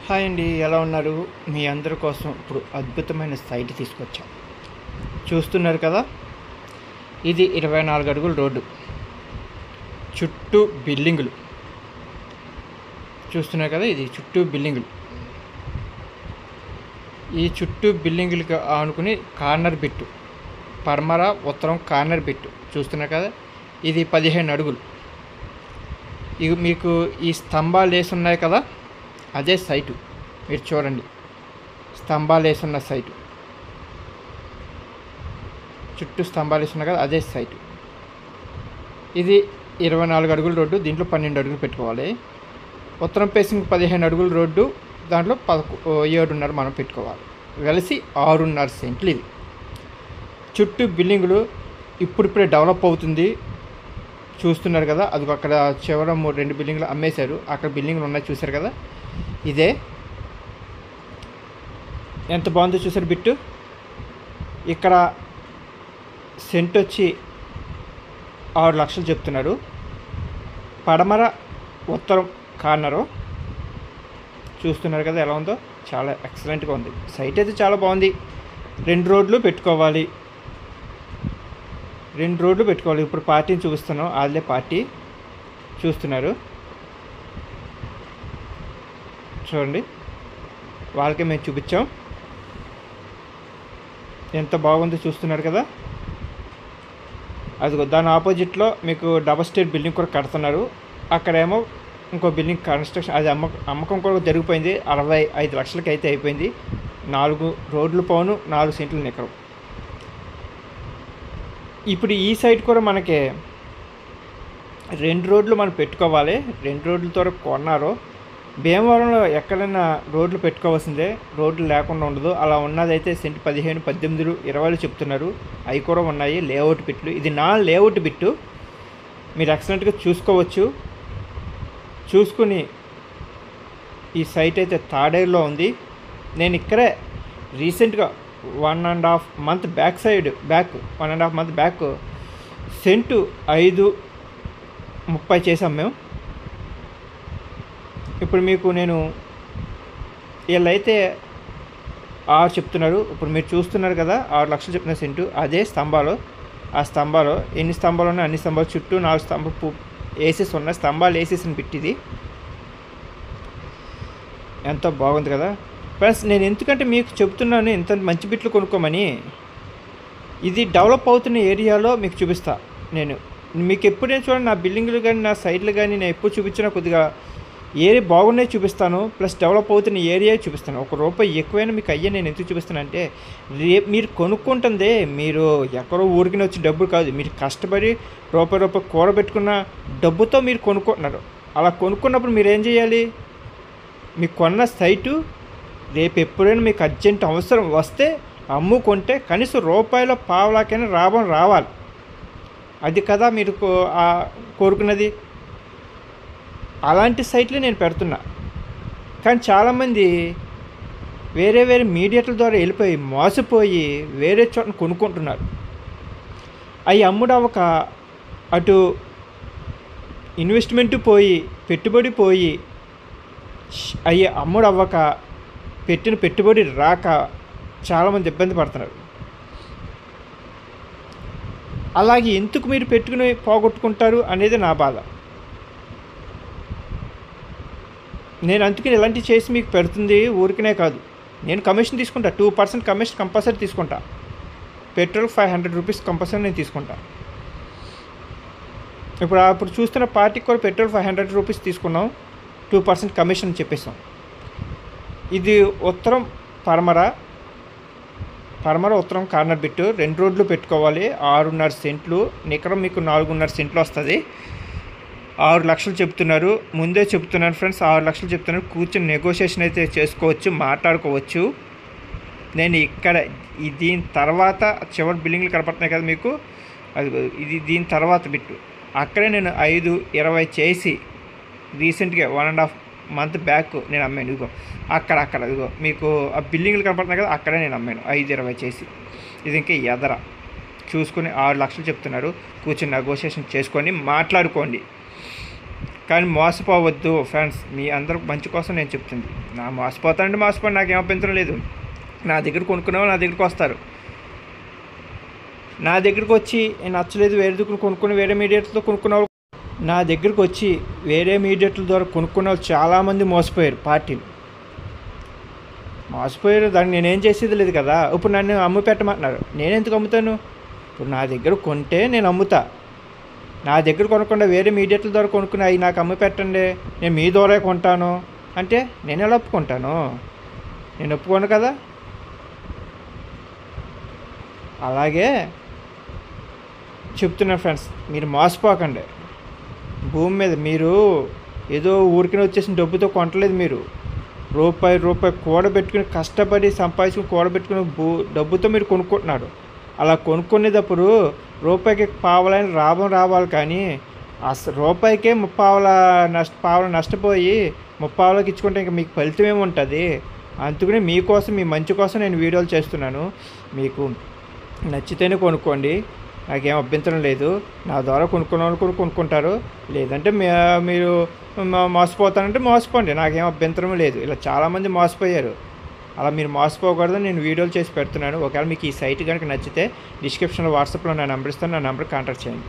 Hi అండి, ఎలా ఉన్నారు? మీ అందరి కోసం ఇప్పుడు అద్భుతమైన సైట్ తీసుకొచ్చాం. చూస్తున్నారు కదా, ఇది 24 అడుగుల రోడ్డు, చుట్టూ బిల్డింగులు. చూస్తున్నారు కదా, ఇది చుట్టూ బిల్డింగులు. ఈ చుట్టూ బిల్డింగులకి ఆనుకుని కార్నర్ బిట్టు, పడమర ఉత్తరం కార్నర్ బిట్టు చూస్తున్నారు కదా, ఇది 15 అడుగులు. ఇవి మీకు ఈ స్తంభాలు వేసి ఉన్నాయి కదా, అదే సైటు. మీరు చూడండి, స్తంభాలు వేసున్న సైటు, చుట్టూ స్తంభాలు వేసున్నా కదా, అదే సైటు. ఇది 24 అడుగుల రోడ్డు, దీంట్లో 12 అడుగులు పెట్టుకోవాలి. ఉత్తరం ఫేసింగ్ 15 అడుగుల రోడ్డు, దాంట్లో 7.5 మనం పెట్టుకోవాలి. కలిసి 6.5 సెంట్లు. ఇది చుట్టూ బిల్డింగులు ఇప్పుడిప్పుడే డెవలప్ అవుతుంది. చూస్తున్నారు కదా, అది అక్కడ చివర 2 బిల్డింగులు అమ్మేశారు, అక్కడ బిల్డింగులు ఉన్నాయి చూశారు కదా. ఇదే ఎంత బాగుందో చూసారు బిట్టు. ఇక్కడ సెంట్ వచ్చి 6 లక్షలు చెప్తున్నారు. పడమర ఉత్తరం కార్నరు చూస్తున్నారు కదా ఎలా ఉందో, చాలా ఎక్సలెంట్గా ఉంది. సైట్ అయితే చాలా బాగుంది. 2 రోడ్లు పెట్టుకోవాలి, 2 రోడ్లు పెట్టుకోవాలి. ఇప్పుడు పార్టీని చూపిస్తున్నాం, వాళ్ళే పార్టీ. చూస్తున్నారు చూడండి, వాళ్ళకే మేము చూపించాం. ఎంత బాగుందో చూస్తున్నారు కదా. అదిగో దాని ఆపోజిట్లో మీకు డబల్ స్టేర్ బిల్డింగ్ కూడా కడుతున్నారు. అక్కడేమో ఇంకో బిల్డింగ్ కన్స్ట్రక్షన్, అది అమ్మకం కూడా జరిగిపోయింది. 65 లక్షలకి అయితే అయిపోయింది. 4 రోడ్లు పౌను 4 సెంట్లు నికరం. ఇప్పుడు ఈ సైడ్ కూడా మనకి 2 రోడ్లు మనం పెట్టుకోవాలి. 2 రోడ్లతో కొన్నారు. భీమవరంలో ఎక్కడైనా రోడ్లు పెట్టుకోవాల్సిందే, రోడ్లు లేకుండా ఉండదు. అలా ఉన్నదైతే సెంట్ 15, 18, 20 చెప్తున్నారు. అవి కూడా ఉన్నాయి లేఅవుట్ బిట్లు. ఇది నా లేఅవుట్ బిట్టు, మీరు ఎక్సలెంట్గా చూసుకోవచ్చు. చూసుకుని ఈ సైట్ అయితే తాడేరులో ఉంది. నేను ఇక్కడే రీసెంట్గా 1.5 మంత్ బ్యాక్ 1.5 మంత్ బ్యాక్ సెంటు 5.30 చేసాం మేము. ఇప్పుడు మీకు నేను వీళ్ళైతే 6 చెప్తున్నారు. ఇప్పుడు మీరు చూస్తున్నారు కదా, 6 లక్షలు చెప్తున్న సెంటు. అదే స్తంభాలు, ఆ స్తంభాలు ఎన్ని స్తంభాలు ఉన్నాయి అన్ని స్తంభాలు చుట్టూ 4 స్తంభాలు వేసేసి ఉన్నాయి. స్తంభాలు వేసేసిన బిట్టిది. ఎంతో బాగుంది కదా ఫ్రెండ్స్. నేను ఎందుకంటే మీకు చెప్తున్నాను ఇంత మంచి బిట్లు కొనుక్కోమని. ఇది డెవలప్ అవుతున్న ఏరియాలో మీకు చూపిస్తా నేను. మీకు ఎప్పుడైనా చూడండి, నా బిల్డింగ్లు కానీ నా సైట్లు కానీ నేను ఎప్పుడు చూపించినా కొద్దిగా ఏరియా బాగున్నాయి చూపిస్తాను, ప్లస్ డెవలప్ అవుతున్న ఏరియా చూపిస్తాను. ₹1 ఎక్కువైనా మీకు అయ్యే నేను ఎందుకు చూపిస్తాను అంటే, రేపు మీరు కొనుక్కుంటుందే మీరు ఎక్కడో ఊరికి వచ్చి డబ్బు కాదు, మీరు కష్టపడి రూపాయి కూడబెట్టుకున్న డబ్బుతో మీరు కొనుక్కుంటున్నారు. అలా కొనుక్కున్నప్పుడు మీరు ఏం చేయాలి? మీకు కొన్న సైటు రేపు ఎప్పుడైనా మీకు అర్జెంట్ అవసరం వస్తే అమ్ముకుంటే కనీసం ₹1.5 లాభం రావాలి. అది కదా మీరు కోరుకున్నది. అలాంటి సైట్లు నేను పెడుతున్నా. కానీ చాలామంది వేరే మీడియేటర్ల ద్వారా వెళ్ళిపోయి మోసపోయి వేరే చోటను కొనుక్కుంటున్నారు. అవి అమ్ముడవక అటు ఇన్వెస్ట్మెంట్ పోయి పెట్టుబడి పోయి అవి అమ్ముడవ్వక పెట్టిన పెట్టుబడి రాక చాలామంది ఇబ్బంది పడుతున్నారు. అలాగే ఎందుకు మీరు పెట్టుకుని పోగొట్టుకుంటారు అనేది నా బాధ. నేను అందుకని ఇలాంటివి చేసి మీకు పెడుతుంది ఊరికనే కాదు. నేను కమిషన్ తీసుకుంటా, 2% కమిషన్ కంపల్సరీ తీసుకుంటా. పెట్రోల్ ₹500 కంపల్సరీ నేను తీసుకుంటా. ఇప్పుడు చూస్తున్న పార్టీకి కూడా పెట్రోల్ ₹500 తీసుకున్నాం, 2% కమిషన్ చెప్పేసాం. ఇది ఉత్తరం పడమర ఉత్తరం కార్నర్ బిట్టు. 2 రోడ్లు పెట్టుకోవాలి. 6.5 సెంట్లు నికరం మీకు 4.5 సెంట్లు వస్తుంది. 6 లక్షలు చెప్తున్నారు. ముందే చెప్తున్నాను ఫ్రెండ్స్, 6 లక్షలు చెప్తున్నారు. కూర్చొని నెగోషియేషన్ అయితే చేసుకోవచ్చు, మాట్లాడుకోవచ్చు. నేను ఇక్కడ దీని తర్వాత చివరి బిల్డింగ్లు కనపడుతున్నాయి కదా మీకు, అది ఇది దీని తర్వాత బిట్టు. అక్కడే నేను 5.20 చేసి రీసెంట్గా 1.5 మంత్ బ్యాక్ నేను అమ్మాను. ఇదిగో అక్కడ ఇదిగో మీకు ఆ బిల్డింగ్లు కనపడుతున్నాయి కదా, అక్కడే నేను అమ్మాను 5.20 చేసి. ఇది ఇంకా ఎదర చూసుకొని 6 లక్షలు చెప్తున్నారు. కూర్చొని నెగోషియేషన్ చేసుకొని మాట్లాడుకోండి. కానీ మోసపోవద్దు ఫ్రెండ్స్, మీ అందరూ మంచి కోసం నేను చెప్తుంది. మోసపోతానంటే మోసపోండి, నాకేం అభ్యంతరం లేదు. నా దగ్గర కొనుక్కునే వాళ్ళు నా దగ్గరికి వస్తారు. నా దగ్గరికి వచ్చి నచ్చలేదు వేరే దగ్గర కొనుక్కుని వేరే మీడియేటర్తో కొనుక్కునే వాళ్ళు, నా దగ్గరికి వచ్చి వేరే మీడియేటర్ల ద్వారా కొనుక్కునే వాళ్ళు చాలామంది మోసపోయారు. పార్టీలు మోసపోయారు, దానికి నేనేం చేసేది లేదు కదా. ఇప్పుడు నన్ను అమ్ము పెట్టమంటున్నారు, నేను ఎందుకు అమ్ముతాను? ఇప్పుడు నా దగ్గర కొంటే నేను అమ్ముతా. నా దగ్గర కొనకుండా వేరే మీడియేటర్ల ద్వారా కొనుక్కుని అవి నాకు అమ్ము పెట్టండి, నేను మీ ద్వారా కొంటాను అంటే నేను ఎలా ఒప్పుకుంటాను? నేను ఒప్పుకోను కదా. అలాగే చెప్తున్నా ఫ్రెండ్స్, మీరు మోసపోకండి. భూమి మీద మీరు ఏదో ఊరికినే వచ్చేసిన డబ్బుతో కొనట్లేదు. మీరు రూపాయి కూడబెట్టుకుని కష్టపడి సంపాదించుకుని కూడబెట్టుకుని డబ్బుతో మీరు కొనుక్కుంటున్నారు. అలా కొనుక్కునేటప్పుడు రూపాయికి పావలైన లాభం రావాలి, కానీ రూపాయికే పావల నష్టపోయి ముప్పావలకి ఇచ్చుకుంటే ఇంకా మీకు ఫలితం ఏముంటుంది? అందుకని మీకోసం, మీ మంచి కోసం నేను వీడియోలు చేస్తున్నాను. మీకు నచ్చితేనే కొనుక్కోండి, నాకేం అభ్యంతరం లేదు. నా ద్వారా కొనుక్కునే వాళ్ళు కూడా కొనుక్కుంటారు, లేదంటే మీరు మోసపోతానంటే మోసపోండి, నాకేం అభ్యంతరం లేదు. ఇలా చాలామంది మోసపోయారు. అలా మీరు మోసపోకూడదు, నేను వీడియోలు చేసి పెడుతున్నాను. ఒకవేళ మీకు ఈ సైట్ కనుక నచ్చితే డిస్క్రిప్షన్లో వాట్సాప్లో నా నెంబర్ ఇస్తాను, నా నెంబర్ కాంటాక్ట్ చేయండి.